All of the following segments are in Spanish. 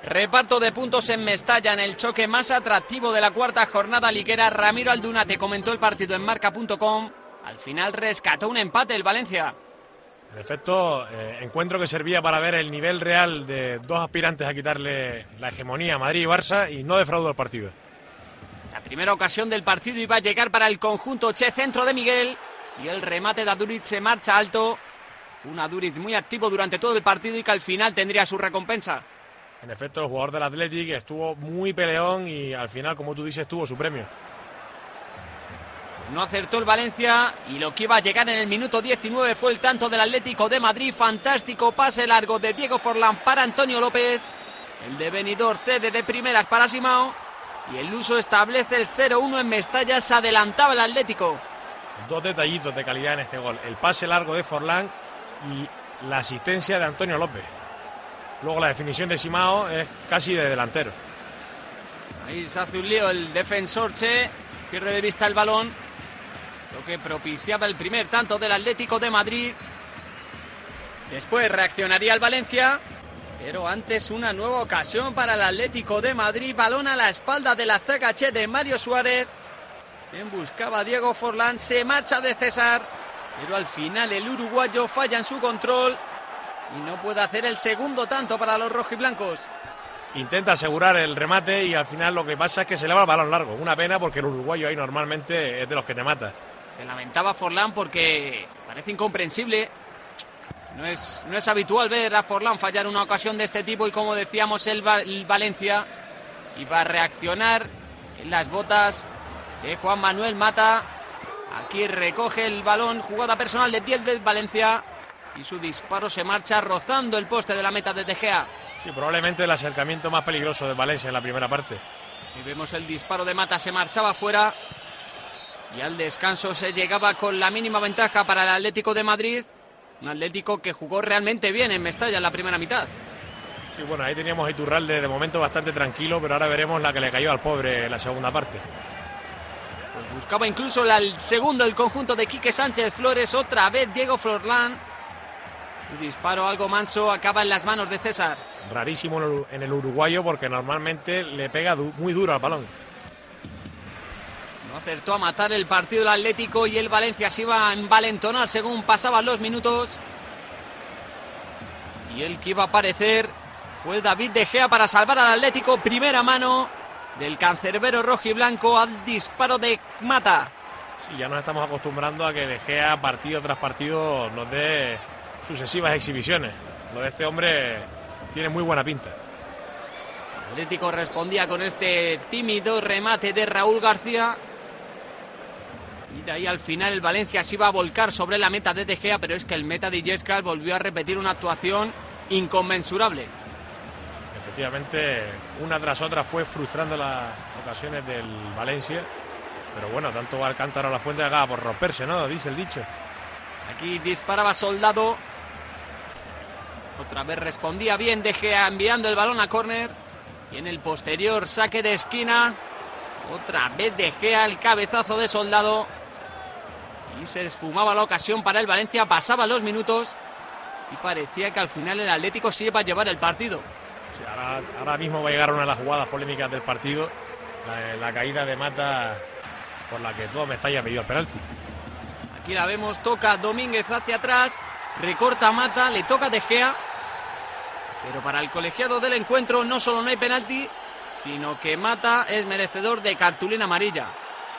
Reparto de puntos en Mestalla en el choque más atractivo de la cuarta jornada liguera. Ramiro Aldunate comentó el partido en marca.com. Al final rescató un empate el Valencia. En efecto, encuentro que servía para ver el nivel real de dos aspirantes a quitarle la hegemonía a Madrid y Barça, y no defraudó el partido. La primera ocasión del partido iba a llegar para el conjunto Che, centro de Miguel, y el remate de Aduriz se marcha alto. Un Aduriz muy activo durante todo el partido y que al final tendría su recompensa. En efecto, el jugador del Athletic estuvo muy peleón y al final, como tú dices, tuvo su premio. No acertó el Valencia y lo que iba a llegar en el minuto 19 fue el tanto del Atlético de Madrid. Fantástico pase largo de Diego Forlán para Antonio López. El de Benidorm cede de primeras para Simao y el Luso establece el 0-1 en Mestalla. Se adelantaba el Atlético. Dos detallitos de calidad en este gol: el pase largo de Forlán y la asistencia de Antonio López. Luego la definición de Simao es casi de delantero. Ahí se hace un lío el defensor Che, pierde de vista el balón, lo que propiciaba el primer tanto del Atlético de Madrid. Después reaccionaría el Valencia, pero antes una nueva ocasión para el Atlético de Madrid. Balón a la espalda de la zaga Che de Mario Suárez, quien buscaba a Diego Forlán. Se marcha de César, pero al final el uruguayo falla en su control y no puede hacer el segundo tanto para los rojiblancos. Intenta asegurar el remate y al final lo que pasa es que se le va el balón largo. Una pena, porque el uruguayo ahí normalmente es de los que te mata. Se lamentaba Forlán porque parece incomprensible. No es habitual ver a Forlán fallar una ocasión de este tipo, y como decíamos, el Valencia iba a reaccionar en las botas de Juan Manuel Mata. Aquí recoge el balón, jugada personal de 10 del Valencia, y su disparo se marcha rozando el poste de la meta de De Gea. Sí, probablemente el acercamiento más peligroso de Valencia en la primera parte. Y vemos el disparo de Mata, se marchaba fuera. Y al descanso se llegaba con la mínima ventaja para el Atlético de Madrid. Un Atlético que jugó realmente bien en Mestalla en la primera mitad. Sí, bueno, ahí teníamos a Iturralde de momento bastante tranquilo, pero ahora veremos la que le cayó al pobre en la segunda parte. Pues buscaba incluso el segundo el conjunto de Quique Sánchez Flores. Otra vez Diego Forlán. Un disparo algo manso, acaba en las manos de César. Rarísimo en el uruguayo, porque normalmente le pega muy duro al balón. No acertó a matar el partido del Atlético y el Valencia se iba a envalentonar según pasaban los minutos. Y el que iba a aparecer fue David De Gea para salvar al Atlético. Primera mano del cancerbero rojiblanco al disparo de Mata. Sí, ya nos estamos acostumbrando a que De Gea partido tras partido nos dé sucesivas exhibiciones. Lo de este hombre tiene muy buena pinta. El Atlético respondía con este tímido remate de Raúl García. Y de ahí al final el Valencia se iba a volcar sobre la meta de De Gea, pero es que el meta de Illescas volvió a repetir una actuación inconmensurable. Efectivamente, una tras otra fue frustrando las ocasiones del Valencia. Pero bueno, tanto va Alcántara a la fuente acaba por romperse, ¿no? Dice el dicho. Aquí disparaba Soldado. Otra vez respondía bien De Gea enviando el balón a córner. Y en el posterior saque de esquina, otra vez De Gea, el cabezazo de Soldado. Y se esfumaba la ocasión para el Valencia. Pasaban los minutos y parecía que al final el Atlético sí iba a llevar el partido. Sí, ahora mismo va a llegar una de las jugadas polémicas del partido. La caída de Mata, por la que todo Mestalla pidió el penalti. Aquí la vemos, toca Domínguez hacia atrás, recorta Mata, le toca De Gea. Pero para el colegiado del encuentro no solo no hay penalti, sino que Mata es merecedor de cartulina amarilla.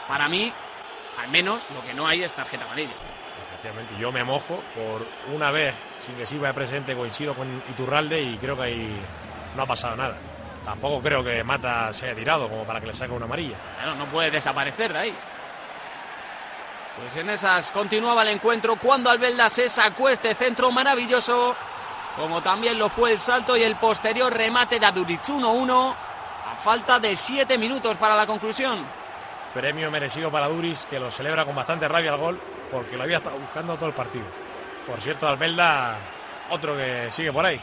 Para mí, al menos, lo que no hay es tarjeta amarilla. Efectivamente, yo me mojo por una vez, sin que sirva de presente, coincido con Iturralde y creo que ahí no ha pasado nada. Tampoco creo que Mata se haya tirado como para que le saque una amarilla. Claro, no puede desaparecer de ahí. Pues en esas continuaba el encuentro cuando Albelda se sacó este centro maravilloso, como también lo fue el salto y el posterior remate de Aduriz. 1-1 a falta de 7 minutos para la conclusión. Premio merecido para Aduriz, que lo celebra con bastante rabia el gol, porque lo había estado buscando todo el partido. Por cierto, Albelda, otro que sigue por ahí.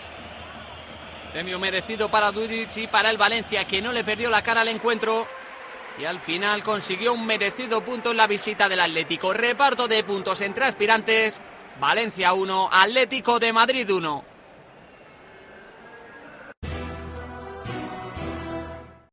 Premio merecido para Aduriz y para el Valencia, que no le perdió la cara al encuentro y al final consiguió un merecido punto en la visita del Atlético. Reparto de puntos entre aspirantes: Valencia 1, Atlético de Madrid 1.